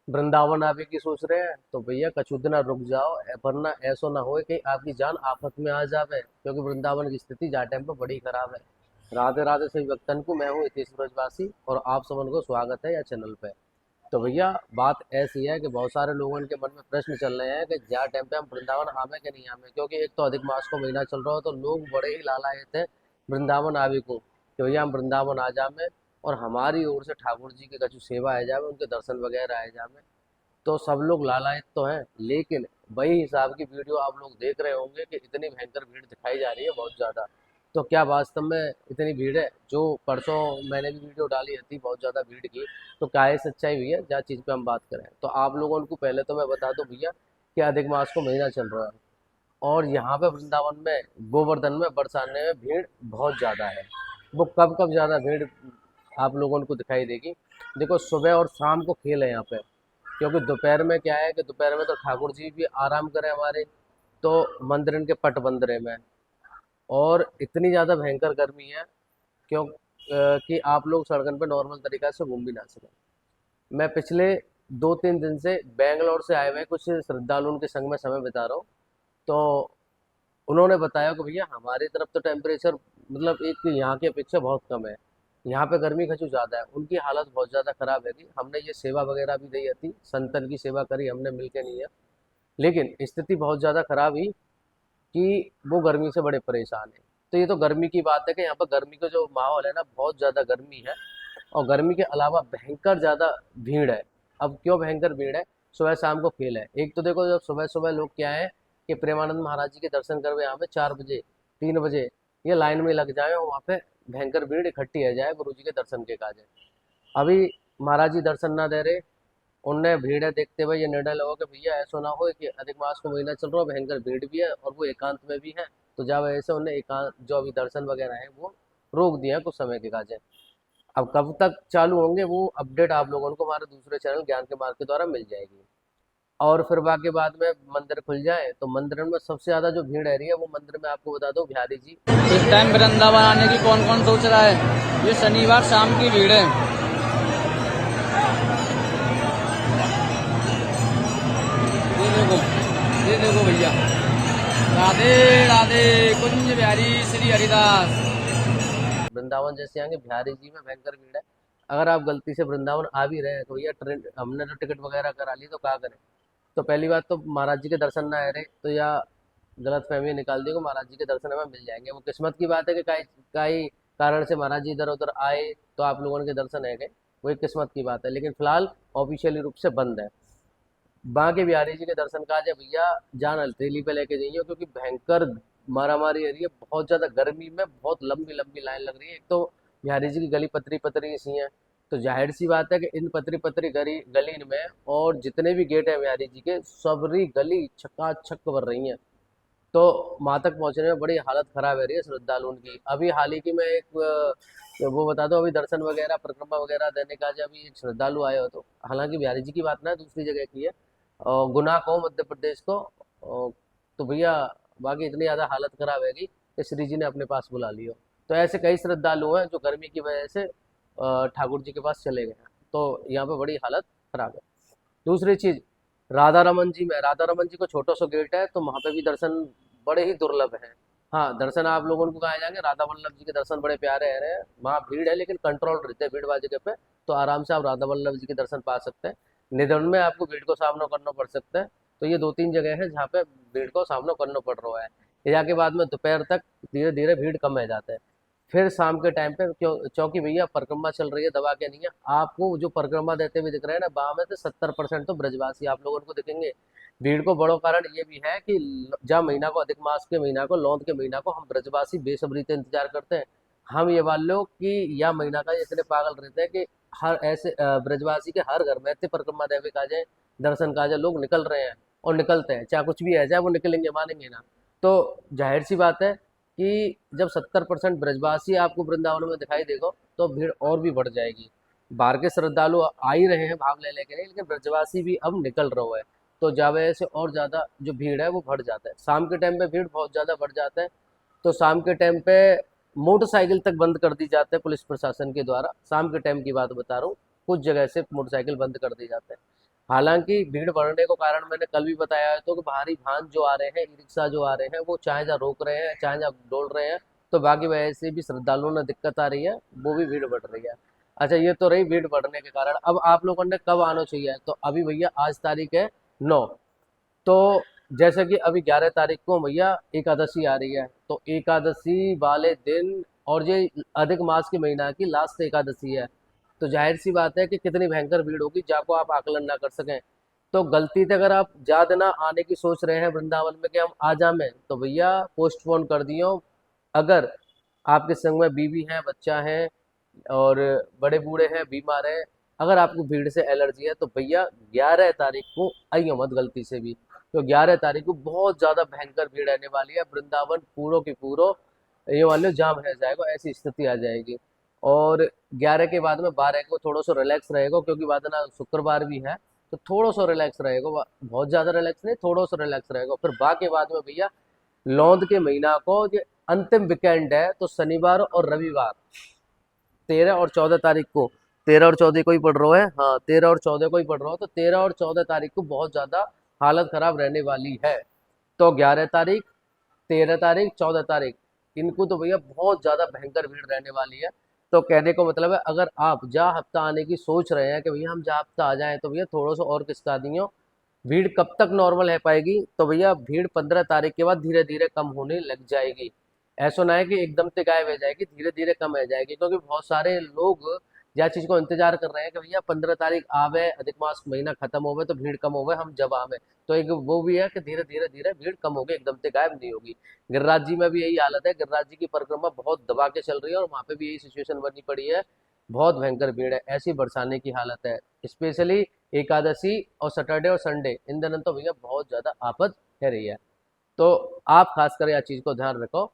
वृंदावन आवे की सोच रहे हैं तो भैया कछु दिना रुक जाओ, वरना ऐसा ना हो कि आपकी जान आफत में आ जावे, क्योंकि वृंदावन की स्थिति जा टाइम पे बड़ी खराब है। राधे राधे सभी भक्तन को, मैं हूँ हितेश ब्रजवासी और आप सबन को स्वागत है या चैनल पे। तो भैया बात ऐसी है कि बहुत सारे लोगों के मन में प्रश्न चल रहे हैं कि जा टाइम पे हम वृंदावन आवे कि नहीं आवे, क्योंकि एक तो अधिक मास को महीना चल रहा हो तो लोग बड़े ही लालायित हैं वृंदावन आवे को कि भैया हम वृंदावन आ जावे और हमारी ओर से ठाकुर जी की कछु सेवा आ जावे, उनके दर्शन वगैरह आ जावे। तो सब लोग लालायित तो हैं, लेकिन वही हिसाब की वीडियो आप लोग देख रहे होंगे कि इतनी भयंकर भीड़ दिखाई जा रही है, बहुत ज़्यादा। तो क्या वास्तव में इतनी भीड़ है? जो परसों मैंने भी वीडियो डाली थी बहुत ज़्यादा भीड़ की, तो क्या है सच्चाई भैया जहाँ चीज़ पे हम बात करें? तो आप लोगों को पहले तो मैं बता दूं भैया कि अधिक मास को महीना चल रहा है और यहाँ पे वृंदावन में गोवर्धन में बरसाने में भीड़ बहुत ज़्यादा है। वो कब कब ज़्यादा भीड़ आप लोगों को दिखाई देगी? देखो, सुबह और शाम को खेल है यहाँ पे, क्योंकि दोपहर में क्या है कि दोपहर में तो ठाकुर जी भी आराम करें हमारे, तो मंदिर के पट बंद रहे में। और इतनी ज़्यादा भयंकर गर्मी है क्यों कि आप लोग सड़कन पे नॉर्मल तरीका से घूम भी ना सकें। मैं पिछले 2-3 दिन से बेंगलोर से आए हुए कुछ श्रद्धालुओं के संग में समय बिता रहा हूँ। तो उन्होंने बताया कि भैया हमारी तरफ तो टेम्परेचर मतलब एक यहाँ की अपेक्षा बहुत कम है, यहाँ पे गर्मी खचू ज़्यादा है। उनकी हालत बहुत ज़्यादा ख़राब है कि हमने ये सेवा वगैरह भी दी थी, संतन की सेवा करी हमने मिल के, नहीं है, लेकिन स्थिति बहुत ज़्यादा ख़राब ही कि वो गर्मी से बड़े परेशान हैं। तो ये तो गर्मी की बात है कि यहाँ पर गर्मी का जो माहौल है ना, बहुत ज़्यादा गर्मी है। और गर्मी के अलावा भयंकर ज़्यादा भीड़ है। अब क्यों भयंकर भीड़ है? सुबह शाम को खेल है। एक तो देखो, जब सुबह सुबह लोग क्या है कि प्रेमानंद महाराज जी के दर्शन करवे यहाँ पे 4 बजे, 3 बजे ये लाइन में लग जाए और वहाँ पे भयंकर भीड़ इकट्ठी है जाए गुरु जी के दर्शन के काज है। अभी महाराज जी दर्शन ना दे रहे, उनने भीड़ है देखते हुए ये निर्णय लगा कि भैया ऐसा ना हो कि अधिक मास को महीना चल रहा है, भयंकर भीड़ भी है और वो एकांत में भी है, तो जा वजह से उन्हें एकांत जो अभी दर्शन वगैरह है वो रोक दिया है कुछ समय के काज है। अब कब तक चालू होंगे वो अपडेट आप लोगों को हमारे दूसरे चैनल ज्ञान के मार्ग के द्वारा मिल जाएगी। और फिर बाकी बाद में मंदिर खुल जाए तो मंदिर में सबसे ज्यादा जो भीड़ रह रही है वो मंदिर में आपको बता दो बिहारी जी। इस टाइम वृंदावन आने की कौन कौन सोच रहा है? ये शनिवार शाम की भीड़ है। ये देखो भैया। राधे राधे कुंज बिहारी श्री हरिदास। वृंदावन जैसे आएंगे बिहारी जी में भयंकर भीड़ है। अगर आप गलती से वृंदावन आ भी रहे हैं तो भैया ट्रेन हमने तो टिकट वगैरह करा ली, तो क्या करें? तो पहली बात तो महाराज जी के दर्शन ना आ रहे तो या गलत फहमी निकाल दी को महाराज जी के दर्शन हमें मिल जाएंगे। वो किस्मत की बात है कि काई कारण से महाराज जी इधर उधर आए तो आप लोगों के दर्शन है गए, वो एक किस्मत की बात है। लेकिन फिलहाल ऑफिशियली रूप से बंद है। बांके बिहारी जी के दर्शन काज है भैया, जान हथेली पे लेके जाइए, क्योंकि भयंकर मारामारी हो रही है। बहुत ज्यादा गर्मी में बहुत लंबी लंबी लाइन लग रही है। एक तो बिहारी जी की गली पतरी पतरी सी है, तो जाहिर सी बात है कि इन पतरी पतरी गली गली में और जितने भी गेट है बिहारी जी के, सबरी गली छक्का भर रही है। तो वहां तक पहुंचने में बड़ी हालत खराब है रही है श्रद्धालुओं की। अभी हाल ही की में एक वो बता दो, अभी दर्शन वगैरह परिक्रमा वगैरह देने का जब अभी एक श्रद्धालु आए हो, तो हालांकि बिहारी जी की बात ना है, दूसरी जगह की है, गुना को मध्य प्रदेश को। तो भैया बाकी इतनी ज़्यादा हालत खराब है कि श्री जी ने अपने पास बुला लियो। तो ऐसे कई श्रद्धालु हैं जो गर्मी की वजह से ठाकुर जी के पास चले गए हैं। तो यहाँ पे बड़ी हालत खराब है। दूसरी चीज, राधा रमन जी में, राधा रमन जी को छोटा सा गेट है तो वहाँ पे भी दर्शन बड़े ही दुर्लभ हैं। हाँ, दर्शन आप लोगों को कहा जाएंगे, राधा वल्लभ जी के दर्शन बड़े प्यारे रहे हैं। वहाँ भीड़ है लेकिन कंट्रोल रहते हैं भीड़ वाली जगह पे, तो आराम से आप राधा वल्लभ जी के दर्शन पा सकते हैं। निधन में आपको भीड़ को सामना करना पड़ सकता है। तो ये 2-3 जगह है जहाँ पे भीड़ को सामना करना पड़ रहा है। यहाँ के बाद में दोपहर तक धीरे धीरे भीड़ कम हो जाता है। फिर शाम के टाइम पे क्यों, चौकी भैया परिक्रमा चल रही है दबा के नहीं है। आपको जो परिक्रमा देते हुए दिख रहे हैं ना, बाह में से 70% तो ब्रजवासी आप लोगों को दिखेंगे। भीड़ को बड़ो कारण ये भी है कि जब महीना को, अधिक मास के महीना को, लौंद के महीना को हम ब्रजवासी बेसब्री से इंतजार करते हैं। हम ये मान लो कि यह महीना का इतने पागल रहते हैं कि हर ऐसे ब्रजवासी के हर घर में ऐसे परिक्रमा देवे का जाए, दर्शन का जाए, लोग निकल रहे हैं और निकलते हैं, चाहे कुछ भी है जाए वो निकलेंगे, मानेंगे ना। तो जाहिर सी बात है कि जब 70% ब्रजवासी आपको वृंदावन में दिखाई देगा तो भीड़ और भी बढ़ जाएगी। बाहर के श्रद्धालु आ ही रहे हैं भाग ले लेके नहीं, लेकिन ब्रजवासी भी अब निकल रहा है। तो जावे से और ज़्यादा जो भीड़ है वो बढ़ जाता है। शाम के टाइम पे भीड़ बहुत ज़्यादा बढ़ जाता है। तो शाम के टाइम पे मोटरसाइकिल तक बंद कर दी जाते हैं पुलिस प्रशासन के द्वारा। शाम के टाइम की बात बता रहा हूँ, कुछ जगह से मोटरसाइकिल बंद कर दी जाते हैं। हालांकि भीड़ बढ़ने को कारण मैंने कल भी बताया है तो कि भारी वाहन जो आ रहे हैं, ई रिक्शा जो आ रहे हैं, वो चाहे जहाँ रोक रहे हैं चाहे जहाँ डोल रहे हैं, तो बाकी वजह से भी श्रद्धालुओं ने दिक्कत आ रही है, वो भी भीड़ बढ़ रही है। अच्छा, ये तो रही भीड़ बढ़ने के कारण। अब आप लोगों ने कब आना चाहिए, तो अभी भैया आज तारीख है 9। तो जैसे कि अभी 11 तारीख को भैया एकादशी आ रही है, तो एकादशी वाले दिन, और ये अधिक मास के महीना की लास्ट एकादशी है, तो जाहिर सी बात है कि कितनी भयंकर भीड़ होगी जाको आप आकलन ना कर सकें। तो गलती से अगर आप ज्यादा ना आने की सोच रहे हैं वृंदावन में कि हम आ जाएं, तो भैया पोस्टपोन कर दियो। अगर आपके संग में बीवी है, बच्चा है, और बड़े बूढ़े हैं, बीमार हैं, अगर आपको भीड़ से एलर्जी है, तो भैया 11 तारीख को आइए मत गलती से भी। तो 11 तारीख को बहुत ज़्यादा भयंकर भीड़ रहने वाली है, वृंदावन पूरो की पूरो ये मान लो जाम रह जाएगा, ऐसी स्थिति आ जाएगी। और 11 के बाद में 12 को थोड़ा सा रिलैक्स रहेगा, क्योंकि बाद में ना शुक्रवार भी है, तो थोड़ा सा रिलैक्स रहेगा, बहुत ज़्यादा रिलैक्स नहीं, थोड़ा सा रिलैक्स रहेगा। फिर बाकी बाद में भैया लौंद के महीना को ये अंतिम वीकेंड है, तो शनिवार और रविवार 13 और 14 तारीख को, 13 और 14 को ही पढ़ रहा है, हाँ 13 और 14 को ही पढ़ रहा हूँ, तो 13 और 14 तारीख को बहुत ज़्यादा हालत खराब रहने वाली है। तो 11 तारीख, 13 तारीख, 14 तारीख, इनको तो भैया बहुत ज़्यादा भयंकर भीड़ रहने वाली है। तो कहने को मतलब है, अगर आप जा हफ्ता आने की सोच रहे हैं कि भैया हम जा हफ्ता आ जाएं, तो भैया थोड़ा सा और किसका दियो। भीड़ कब तक नॉर्मल है पाएगी, तो भैया भीड़ 15 तारीख के बाद धीरे धीरे कम होने लग जाएगी। ऐसा ना है कि एकदम से गायब हो जाएगी, धीरे धीरे कम हो जाएगी, क्योंकि बहुत सारे लोग यह चीज को इंतजार कर रहे हैं कि भैया 15 तारीख आवे, अधिक मास महीना खत्म होवे तो भीड़ कम होवे, हम जब आवे। तो एक वो भी है कि धीरे धीरे धीरे भीड़ कम होगी, एकदम से गायब नहीं होगी। गिरिराज जी में भी यही हालत है, गिरिराज जी की परिक्रमा बहुत दबा के चल रही है, और वहां पे भी यही सिचुएशन बनी पड़ी है, बहुत भयंकर भीड़ है, ऐसी बरसाने की हालत है। स्पेशली एकादशी और सैटरडे और संडे, इन दिनों तो भैया बहुत ज्यादा आफत है रही है। तो आप खासकर यह चीज को ध्यान रखो।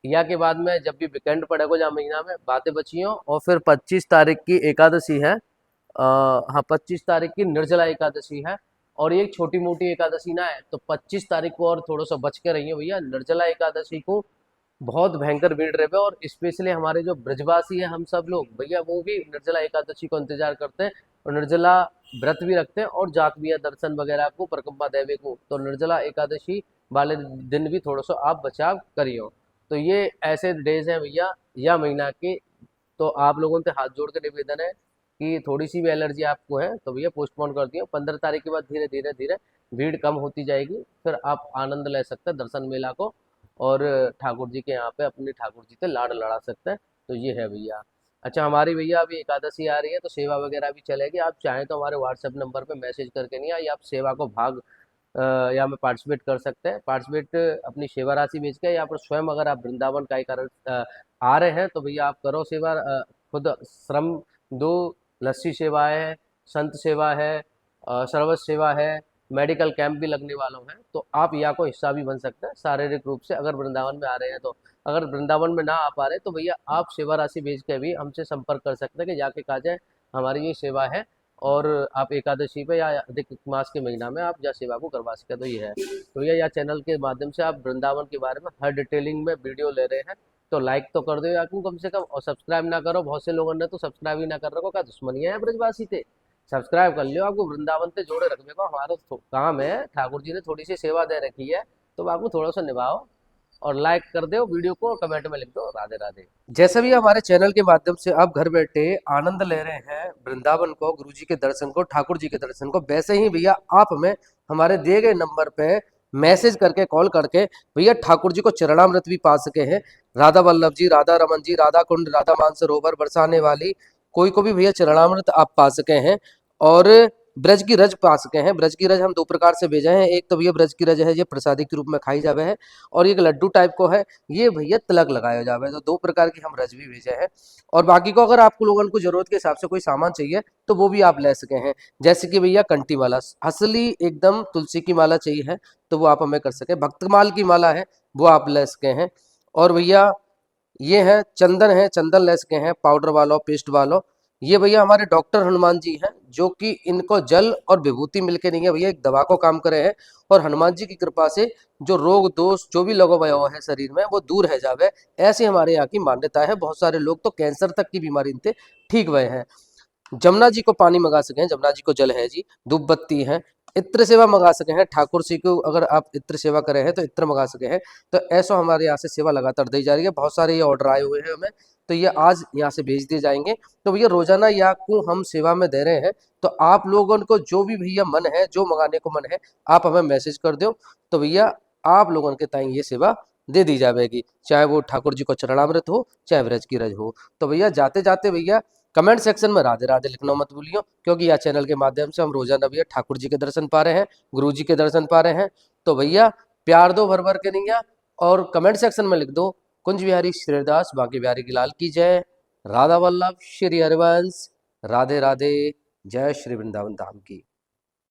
या के बाद में जब भी वीकेंड पड़ेगा जहाँ महीना में बातें बची हों, और फिर 25 तारीख की एकादशी है, हाँ 25 तारीख की निर्जला एकादशी है, और ये एक छोटी मोटी एकादशी ना है, तो 25 तारीख को और थोड़ा सा बच के रहिए भैया। निर्जला एकादशी को बहुत भयंकर भीड़ रहे, और स्पेशली हमारे जो ब्रजवासी है हम सब लोग भैया, वो भी निर्जला एकादशी को इंतजार करते हैं, और निर्जला व्रत भी रखते हैं, और जात भी है दर्शन वगैरह को, परिक्रमा देवे को। तो निर्जला एकादशी वाले दिन भी थोड़ा सा आप बचाव करियो। तो ये ऐसे डेज हैं भैया या महीना के। तो आप लोगों से हाथ जोड़ के निवेदन है कि थोड़ी सी भी एलर्जी आपको है, तो भैया पोस्टपोन कर दियो। 15 तारीख के बाद धीरे धीरे धीरे भीड़ कम होती जाएगी, फिर आप आनंद ले सकते हैं दर्शन मेला को, और ठाकुर जी के यहाँ पे अपने ठाकुर जी से लाड़ लड़ा सकते हैं। तो ये है भैया। अच्छा, हमारी भैया अभी एकादशी आ रही है, तो सेवा वगैरह भी चलेगी। आप चाहें तो हमारे व्हाट्सएप नंबर पे मैसेज करके नहीं, या आप सेवा को भाग या में पार्टिसिपेट कर सकते हैं। पार्टिसिपेट अपनी सेवा राशि भेज के, या फिर स्वयं अगर आप वृंदावन का ही कारण आ रहे हैं, तो भैया आप करो सेवा, खुद श्रम दो, लस्सी सेवा है, संत सेवा है, सर्वस सेवा है, मेडिकल कैंप भी लगने वालों हैं, तो आप यहाँ को हिस्सा भी बन सकते हैं शारीरिक रूप से, अगर वृंदावन में आ रहे हैं तो। अगर वृंदावन में ना आ पा रहे, तो भैया आप सेवा राशि भेज के भी हमसे संपर्क कर सकते हैं कि जाके कहा जाए हमारी ये सेवा है, और आप एकादशी पे या अधिक मास के महीना में आप जा सेवा को करवा सके। तो ये है। तो ये या चैनल के माध्यम से आप वृंदावन के बारे में हर डिटेलिंग में वीडियो ले रहे हैं, तो लाइक तो कर दो या कम से कम, और सब्सक्राइब ना करो। बहुत से लोगों ने तो सब्सक्राइब ही ना कर रखो, क्या दुश्मनी है ब्रजवासी थे। सब्सक्राइब कर लियो, आपको वृंदावन से जोड़े रखने को हमारा काम है। ठाकुर जी ने थोड़ी सी सेवा दे रखी है, तो आपको थोड़ा सा निभाओ, और लाइक कर दो वीडियो को, और कमेंट में लिख दो राधे राधे। जैसे भी हमारे चैनल के माध्यम से आप घर बैठे आनंद ले रहे हैं वृंदावन को, गुरु जी के दर्शन को, ठाकुर जी के दर्शन को, वैसे ही भैया आप हमें हमारे दिए गए नंबर पे मैसेज करके, कॉल करके भैया ठाकुर जी को चरणामृत भी पा सके हैं। राधा वल्लभ जी, राधा रमन जी, राधा कुंड, राधा मानसरोवर, बरसाने वाली, कोई को भी भैया चरणामृत आप पा सके हैं। और ब्रज की रज पा सके हैं। ब्रज की रज हम दो प्रकार से भेजे हैं, एक तो भैया ब्रज की रज है, ये प्रसादी के रूप में खाई जावे है, और एक लड्डू टाइप को है, ये भैया तिलक लगाया जावे। तो दो प्रकार की हम रज भी भेजे हैं। और बाकी को अगर आपको लोगों को जरूरत के हिसाब से कोई सामान चाहिए, तो वो भी आप ले सके हैं। जैसे कि भैया कंठी माला, असली एकदम तुलसी की माला चाहिए है, तो वो आप हमें कर सके। भक्तमाल की माला है, वो आप ले सके हैं। और भैया ये है चंदन, है चंदन ले सके हैं, पाउडर वालों, पेस्ट वालों। ये भैया हमारे डॉक्टर हनुमान जी हैं, जो कि इनको जल और विभूति मिलके नहीं है भैया, एक दवा को काम करे हैं। और हनुमान जी की कृपा से जो रोग दोष जो भी लगा हुआ है शरीर में, वो दूर है जावे, ऐसी हमारे यहाँ की मान्यता है। बहुत सारे लोग तो कैंसर तक की बीमारी इनसे ठीक हुए हैं। जमुना जी को पानी मंगा सके हैं, जमुना जी को जल है जी, धूप बत्ती है, इत्र सेवा मंगा सके हैं, ठाकुर जी को अगर आप इत्र सेवा करे हैं तो इत्र मंगा सके हैं। तो ऐसा हमारे यहाँ से सेवा लगातार दी जा रही है, बहुत सारे ये ऑर्डर आए हुए हैं हमें, तो ये आज यहाँ से भेज दिए जाएंगे। तो भैया रोजाना या को हम सेवा में दे रहे हैं, तो आप लोगों को जो भी भैया मन है, जो मंगाने को मन है, आप हमें मैसेज कर दो, तो भैया आप लोगों के ताई ये सेवा दे दी जाएगी, चाहे वो ठाकुर जी को चरणामृत हो, चाहे व्रज की रज हो। तो भैया जाते जाते भैया कमेंट सेक्शन में राधे राधे लिखना मत भूलियो, क्योंकि यह चैनल के माध्यम से हम रोजाना भैया ठाकुर जी के दर्शन पा रहे हैं, गुरु जी के दर्शन पा रहे हैं। तो भैया प्यार दो भर भर के नैया, और कमेंट सेक्शन में लिख दो कुंज बिहारी श्रीदास बांके बिहारी की लाल की जय, राधा वल्लभ श्री हरिवंश, राधे राधे, जय श्री वृंदावन धाम की।